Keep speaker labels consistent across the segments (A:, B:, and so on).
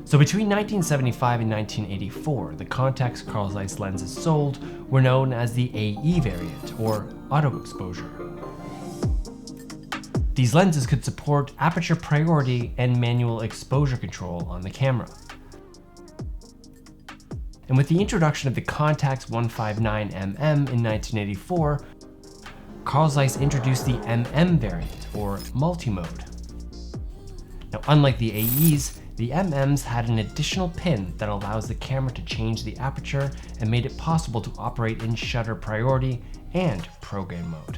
A: So between 1975 and 1984, the Contax Zeiss lenses sold were known as the AE variant, or auto exposure. These lenses could support aperture priority and manual exposure control on the camera. And with the introduction of the Contax 159mm in 1984, Carl Zeiss introduced the MM variant, or multi-mode. Now, unlike the AEs, the MMs had an additional pin that allows the camera to change the aperture and made it possible to operate in shutter priority and program mode.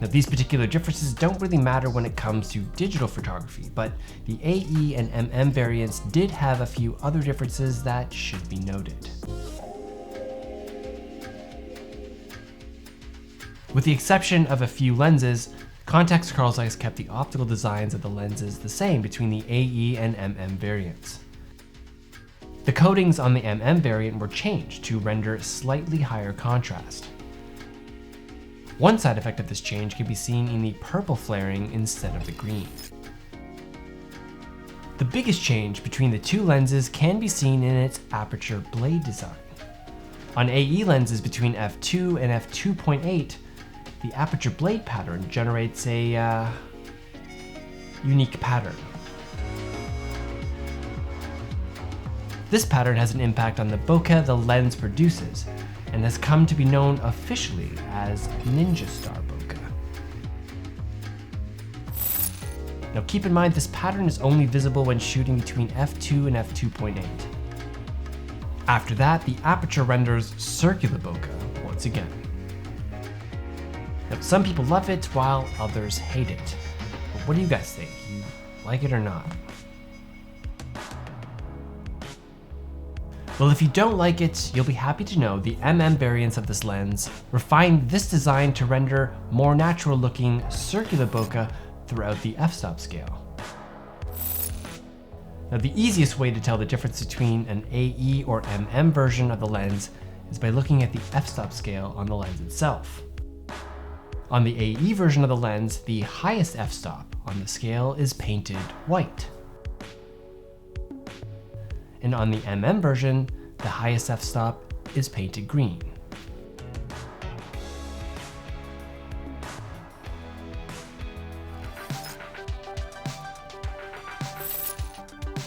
A: Now, these particular differences don't really matter when it comes to digital photography, but the AE and MM variants did have a few other differences that should be noted. With the exception of a few lenses, Contax Zeiss kept the optical designs of the lenses the same between the AE and MM variants. The coatings on the MM variant were changed to render slightly higher contrast. One side effect of this change can be seen in the purple flaring instead of the green. The biggest change between the two lenses can be seen in its aperture blade design. On AE lenses between f2 and f2.8, the aperture blade pattern generates a unique pattern. This pattern has an impact on the bokeh the lens produces, and has come to be known officially as Ninja Star bokeh. Now keep in mind this pattern is only visible when shooting between f2 and f2.8. After that, the aperture renders circular bokeh once again. Now, some people love it while others hate it. But what do you guys think? You like it or not? Well, if you don't like it, you'll be happy to know the MM variants of this lens refined this design to render more natural looking circular bokeh throughout the f-stop scale. Now, the easiest way to tell the difference between an AE or MM version of the lens is by looking at the f-stop scale on the lens itself. On the AE version of the lens, the highest f-stop on the scale is painted white. And on the MM version, the highest f-stop is painted green.